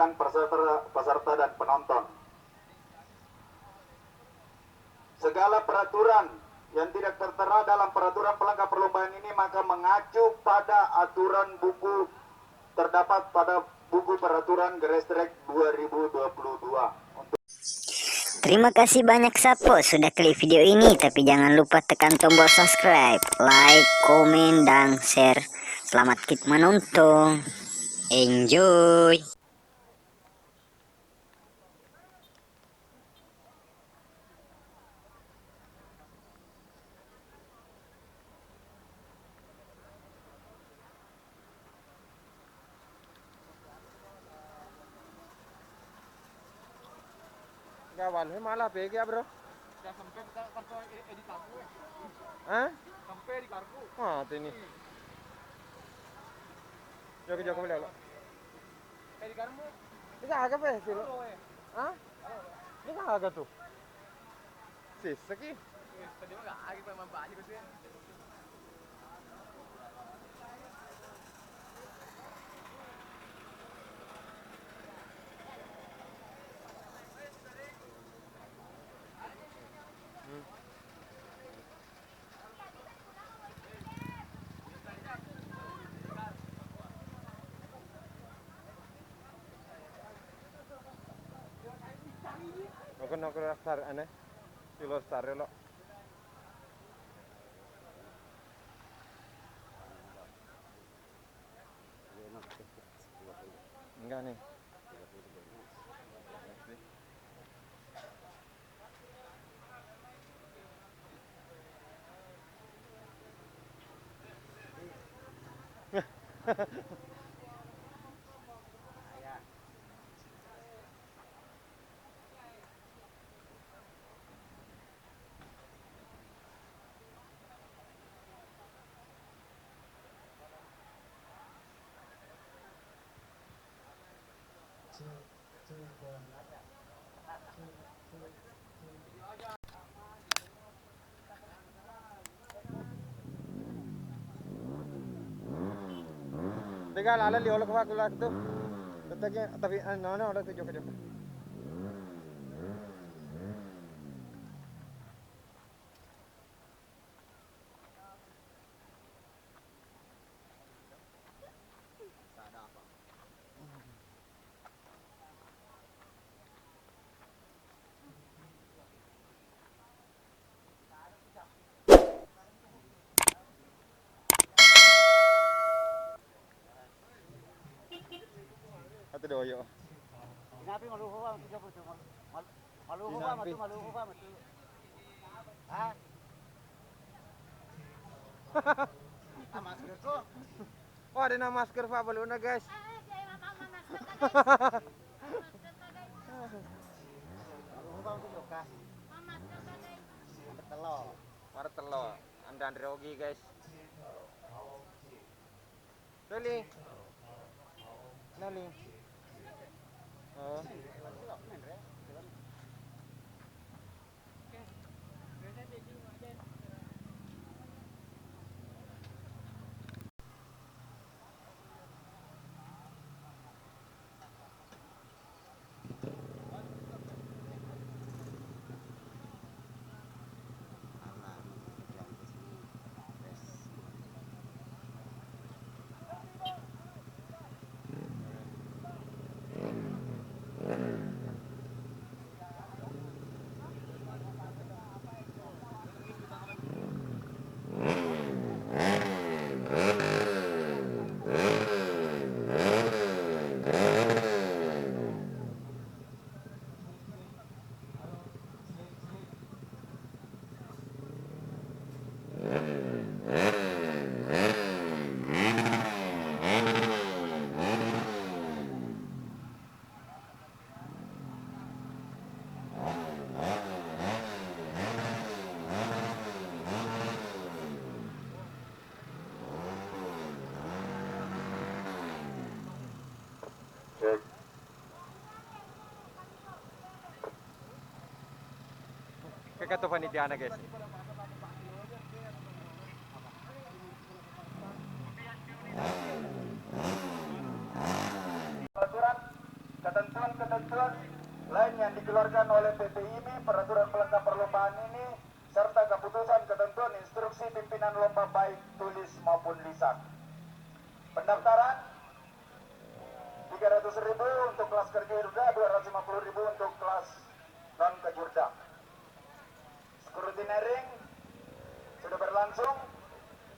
rekan-rekan peserta dan penonton. Segala peraturan yang tidak tertera dalam peraturan pelengkap perlombaan ini maka mengacu pada aturan buku terdapat pada buku peraturan Gerestrek 2022. Terima kasih banyak Sapo sudah klik video ini, tapi jangan lupa tekan tombol subscribe, like, komen, dan share. Selamat menonton. Enjoy. Gawal, malah pe ya bro. Ya sampai kartu edit kartu. Hah? Sampai di kartu. Ah, ini. Joko boleh lo. Edit kartu. Ini agak pe sih lo. Hah? Ini agak tuh. Saki. Tadi mah enggak lagi memang banyak sih. Aku star aneh. Kilo star lo. Enggak nih. Teka, lala liolo ko ba tu. Tapi no, udah tuh joko. Atau doyo. Sinabi maluho ba maluho ba matu. Ha? Masker ko. Oh, ada nama masker Pak Baluna guys. Maluho ba untuk yoka? Telur. Para telur. Anda Andre Ogi guys. Nali. Oh. Kayak tuh panitia guys. ketentuan-ketentuan lain yang dikeluarkan oleh PPIMI, peraturan pelengkap perlombaan ini, serta keputusan ketentuan instruksi pimpinan lomba baik tulis maupun lisan. Pendaftaran 300.000 untuk kelas kejurda, 250.000 untuk kelas non kejurda. Scrutineering sudah berlangsung,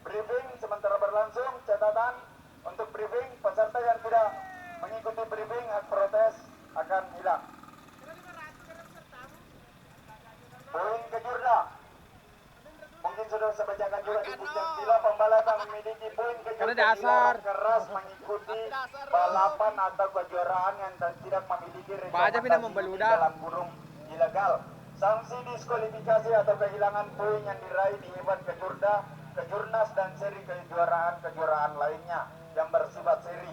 briefing sementara berlangsung, catatan untuk briefing peserta yang tidak mengikuti briefing hak protes akan hilang. Poin kejurda mungkin sudah saya bacakan juga di puncak. Bila pembalap yang memiliki poin kejurda dilarang keras mengikuti balapan atau kejuaraan yang tidak memiliki rekomendasi dalam kurung ilegal. Sanksi diskualifikasi atau kehilangan poin yang diraih di event kejurda, kejurnas dan seri kejuaraan lainnya yang bersifat seri.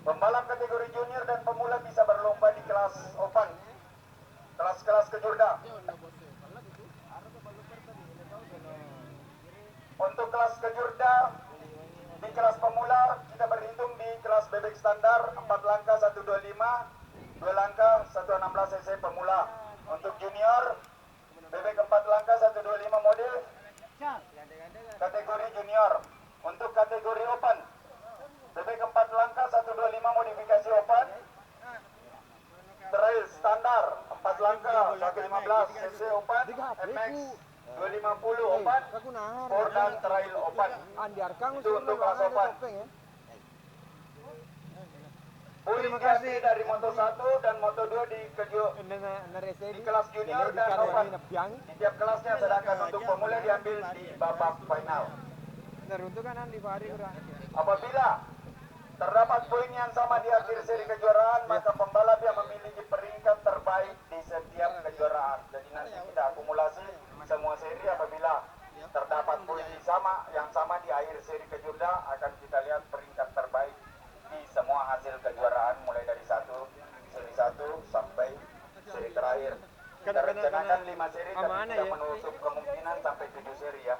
Pembalap kategori junior dan pemula bisa berlomba di kelas open, kelas-kelas kejurda. Untuk kelas kejurda di kelas pemula kita berhitung di kelas bebek standar 4 langkah 125, 2 langkah 116 cc pemula. Untuk junior bebek 4 langkah 125 mode kategori junior. Untuk kategori open bebek 4 langkah 125 modifikasi open, trail standar 4 langkah 115 cc open, MX 250 open, sport dan trail open. Itu untuk kelas open. Terima kasih dari Moto 1 dan Moto 2 di kelas junior dan open. Di tiap kelasnya, sedangkan untuk pemula diambil di babak final. Apabila terdapat poin yang sama di akhir seri kejuaraan, maka pembalap yang memiliki peringkat terbaik di setiap kejuaraan. Jadi nanti kita akumulasi semua seri, apabila terdapat poin yang sama di akhir seri kejurda, akan kita lihat peringkat terbaik di semua hasil kejuaraan mulai dari seri 1 sampai seri terakhir. Kita rencanakan 5 seri, tapi kita menutup kemungkinan sampai 7 seri ya.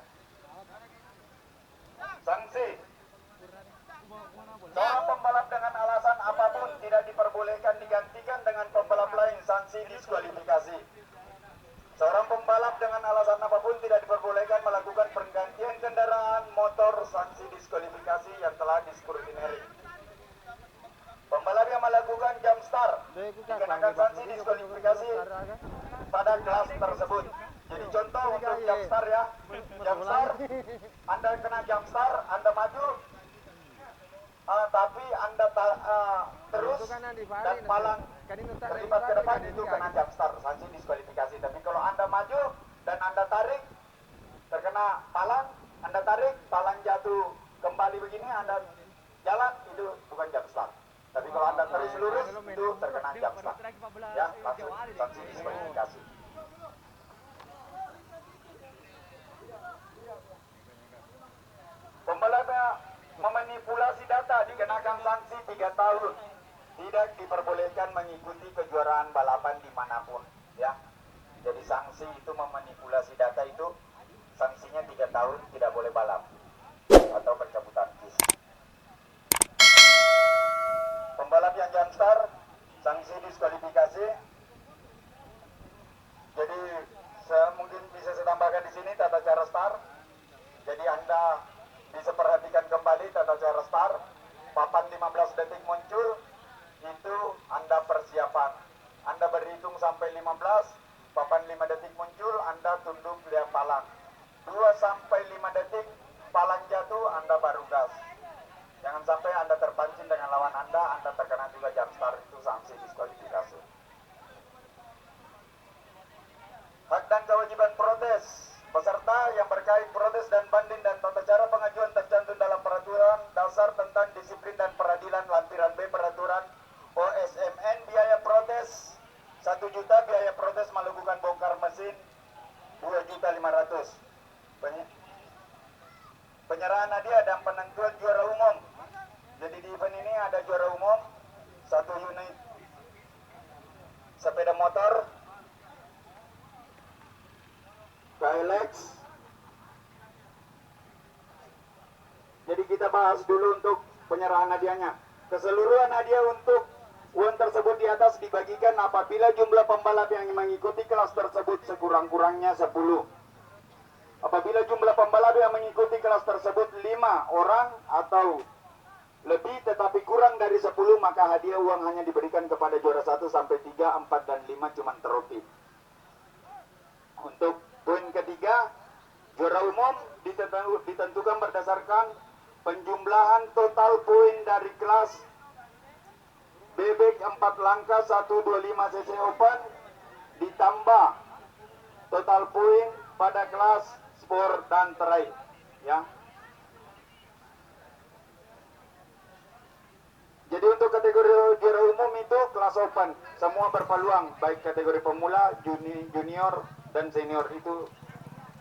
Sanksi: seorang pembalap dengan alasan apapun tidak diperbolehkan digantikan dengan pembalap lain, sanksi diskualifikasi. Seorang pembalap dengan alasan apapun tidak diperbolehkan melakukan pergantian kendaraan motor, sanksi diskualifikasi yang telah diskrutineri. Pembalap yang melakukan jump start dikenakan sanksi diskualifikasi pada kelas tersebut. Jadi contoh untuk jump start ya, jump start, Anda kena jump start, Anda maju, tapi Anda terus dan palang terlibat ke depan, itu kena jump start, sanksi diskualifikasi. Tapi kalau Anda maju dan Anda tarik, terkena palang, Anda tarik, palang jatuh kembali begini, Anda jalan, itu bukan jump start. Tapi kalau Anda terus lurus, itu terkena jump start. Ya, langsung sanksi diskualifikasi. Pembalap memanipulasi data dikenakan sanksi 3 tahun. Tidak diperbolehkan mengikuti kejuaraan balapan dimanapun. Ya, jadi sanksi itu memanipulasi data itu sanksinya 3 tahun, tidak boleh balap atau pencabutan kis. Pembalap yang jump start, sanksi diskualifikasi. Jadi mungkin bisa saya tambahkan di sini tata cara start. Jadi Anda bisa perhatikan kembali tata cara start. Papan 15 detik muncul, itu Anda persiapan. Anda berhitung sampai 15, papan 5 detik muncul, Anda tunduk lihat palang. 2 sampai 5 detik palang jatuh, Anda baru gas. Jangan sampai Anda terpancing dengan lawan Anda terkena juga jump start, itu sanksi diskualifikasi. Hak dan kewajiban protes. Peserta yang berkait protes dan banding dan tata cara pengajuan tercantum dalam peraturan dasar tentang disiplin dan peradilan lampiran B peraturan OSMN. Biaya protes 1 juta, biaya protes melakukan bongkar mesin 2.500.000. Penyerahan hadiah dan penentuan juara umum. Jadi di event ini ada juara umum 1 unit sepeda motor KLX. Jadi kita bahas dulu untuk penyerahan hadiahnya. Keseluruhan hadiah untuk Uang tersebut di atas dibagikan apabila jumlah pembalap yang mengikuti kelas tersebut sekurang-kurangnya 10. Apabila jumlah pembalap yang mengikuti kelas tersebut 5 orang atau lebih tetapi kurang dari 10, maka hadiah uang hanya diberikan kepada juara 1 sampai 3, 4 dan 5 cuman trofi. Untuk poin ketiga, juara umum ditentukan berdasarkan penjumlahan total poin dari kelas bebek 4 langkah 125 cc open ditambah total poin pada kelas sport dan trail, ya. Jadi untuk kategori juara umum itu kelas open, semua berpeluang, baik kategori pemula, junior dan senior. Itu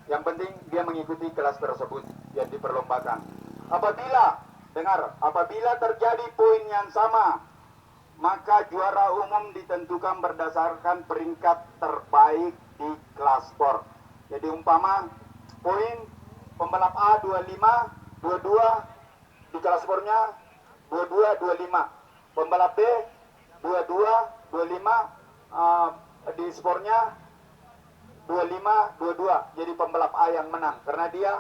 yang penting dia mengikuti kelas tersebut yang diperlombakan. Apabila terjadi poin yang sama, maka juara umum ditentukan berdasarkan peringkat terbaik di kelas sport. Jadi umpama poin pembalap A 25, 22 di kelas sportnya 22, 25. Pembalap B 22, 25 di sportnya 25, 22. Jadi pembalap A yang menang karena dia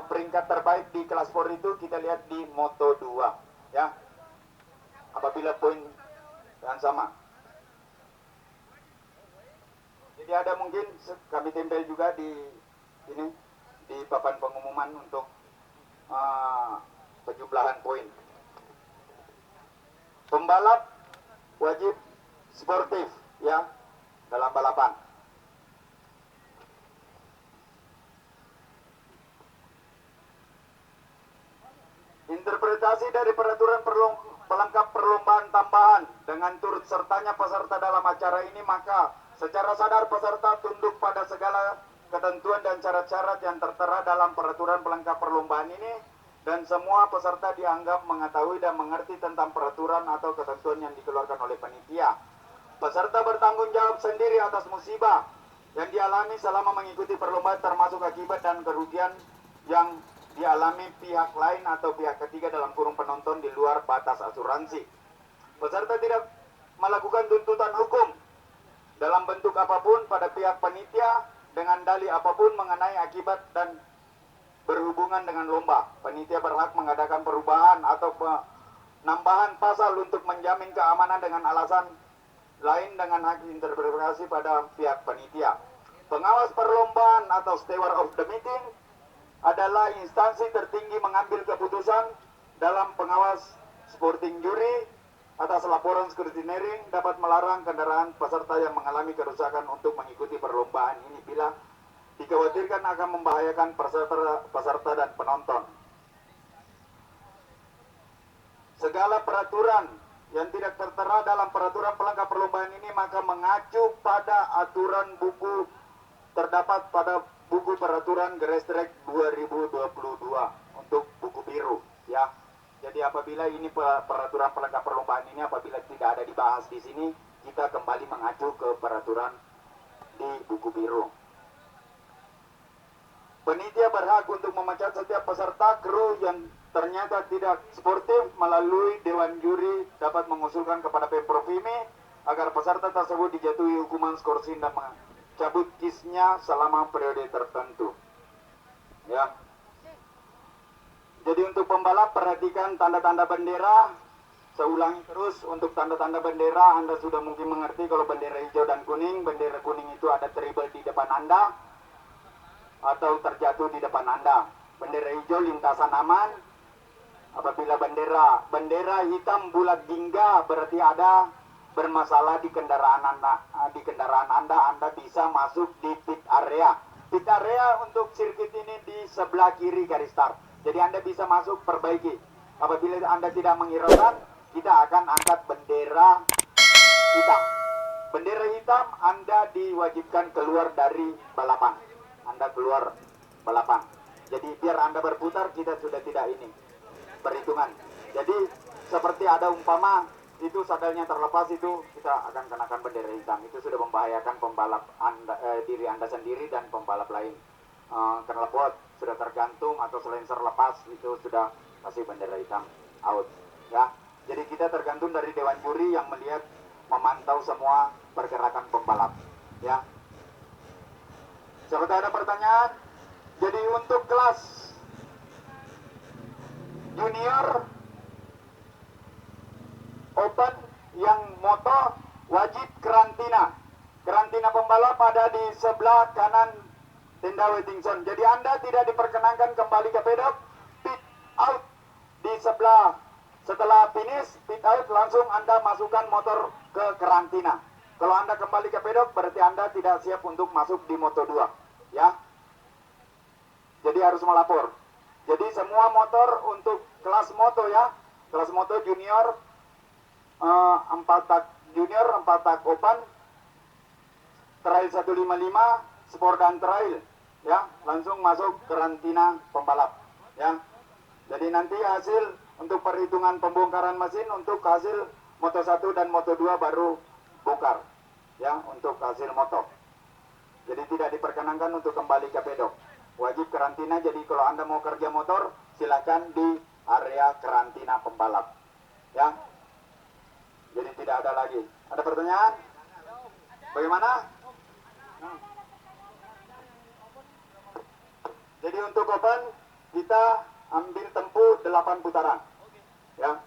peringkat terbaik di kelas sport itu kita lihat di Moto2, ya. Apabila poin yang sama. Jadi ada mungkin kami tempel juga di ini di papan pengumuman untuk penjumlahan poin. Pembalap wajib sportif, ya, dalam balapan. Interpretasi dari peraturan pelengkap perlombaan tambahan dengan turut sertanya peserta dalam acara ini, maka secara sadar peserta tunduk pada segala ketentuan dan syarat-syarat yang tertera dalam peraturan pelengkap perlombaan ini, dan semua peserta dianggap mengetahui dan mengerti tentang peraturan atau ketentuan yang dikeluarkan oleh panitia. Peserta bertanggung jawab sendiri atas musibah yang dialami selama mengikuti perlombaan, termasuk akibat dan kerugian yang dialami pihak lain atau pihak ketiga dalam kurung penonton di luar batas asuransi. Peserta tidak melakukan tuntutan hukum dalam bentuk apapun pada pihak panitia dengan dalih apapun mengenai akibat dan berhubungan dengan lomba. Panitia berhak mengadakan perubahan atau penambahan pasal untuk menjamin keamanan dengan alasan lain dengan hak interpretasi pada pihak panitia. Pengawas perlombaan atau steward of the meeting adalah instansi tertinggi mengambil keputusan dalam pengawas sporting jury atas laporan scrutineering, dapat melarang kendaraan peserta yang mengalami kerusakan untuk mengikuti perlombaan ini bila dikhawatirkan akan membahayakan peserta dan penonton. Segala peraturan yang tidak tertera dalam peraturan pelengkap perlombaan ini maka mengacu pada aturan buku terdapat pada buku peraturan Gerestrek 2022 untuk buku biru, ya. Jadi apabila ini peraturan pelengkap perlombaan ini apabila tidak ada dibahas di sini, kita kembali mengacu ke peraturan di buku biru. Panitia berhak untuk memecat setiap peserta kru yang ternyata tidak sportif melalui Dewan Juri dapat mengusulkan kepada Pemprov IMI agar peserta tersebut dijatuhi hukuman skorsing dan cabut kisnya selama periode tertentu, ya. Jadi untuk pembalap perhatikan tanda-tanda bendera. Saya ulangi terus, untuk tanda-tanda bendera Anda sudah mungkin mengerti kalau bendera hijau dan kuning. Bendera kuning itu ada tribal di depan Anda atau terjatuh di depan Anda. Bendera hijau lintasan aman. Apabila bendera hitam bulat jingga berarti ada bermasalah di kendaraan Anda bisa masuk di pit area. Pit area untuk sirkuit ini di sebelah kiri garis start. Jadi Anda bisa masuk perbaiki. Apabila Anda tidak menghiraukan, kita akan angkat bendera hitam. Bendera hitam Anda diwajibkan keluar dari balapan. Anda keluar balapan. Jadi biar Anda berputar, kita sudah tidak ini perhitungan. Jadi seperti ada umpama itu sadelnya terlepas, itu kita akan kenakan bendera hitam. Itu sudah membahayakan pembalap diri Anda sendiri dan pembalap lain. Knalpot sudah tergantung atau selenser lepas, itu sudah kasih bendera hitam, out, ya. Jadi kita tergantung dari dewan juri yang melihat, memantau semua pergerakan pembalap. Ya. Seperti ada pertanyaan. Jadi untuk kelas junior open yang moto wajib karantina. Karantina pembalap ada di sebelah kanan tenda waiting zone. Jadi Anda tidak diperkenankan kembali ke pedok. Pit out di sebelah. Setelah finish pit out, langsung Anda masukkan motor ke karantina. Kalau Anda kembali ke pedok, berarti Anda tidak siap untuk masuk di Moto 2. Ya. Jadi harus melapor. Jadi semua motor untuk kelas moto ya, kelas moto junior 4 tak junior, 4 tak open, trail 155, sport dan trail ya, langsung masuk karantina pembalap ya. Jadi nanti hasil untuk perhitungan pembongkaran mesin untuk hasil Moto 1 dan Moto 2 baru bongkar ya, untuk hasil moto. Jadi tidak diperkenankan untuk kembali ke pedok. Wajib karantina. Jadi kalau Anda mau kerja motor, silakan di area karantina pembalap. Ya. Jadi tidak ada lagi. Ada pertanyaan? Bagaimana? Jadi untuk open kita ambil tempuh 8 putaran. Ya.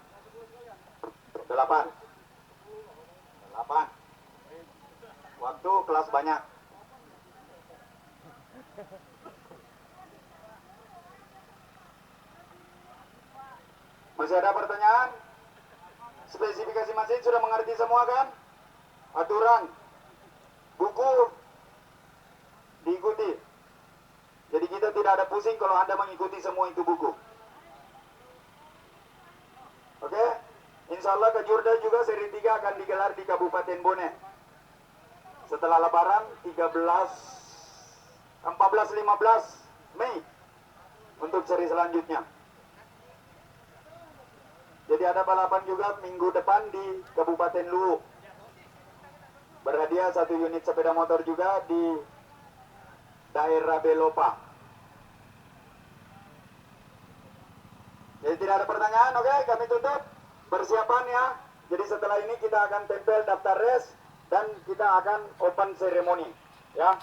8. Waktu kelas banyak. Masih ada pertanyaan? Spesifikasi mesin sudah mengerti semua kan? Aturan, buku diikuti. Jadi kita tidak ada pusing kalau Anda mengikuti semua itu buku. Oke? Insya Allah Kejurda juga seri 3 akan digelar di Kabupaten Bone. Setelah Lebaran 14-15 Mei untuk seri selanjutnya. Jadi ada balapan juga minggu depan di Kabupaten Luwu. Berhadiah 1 unit sepeda motor juga di daerah Belopa. Jadi tidak ada pertanyaan, oke, kami tutup. Persiapan ya. Jadi setelah ini kita akan tempel daftar race dan kita akan open ceremony ya.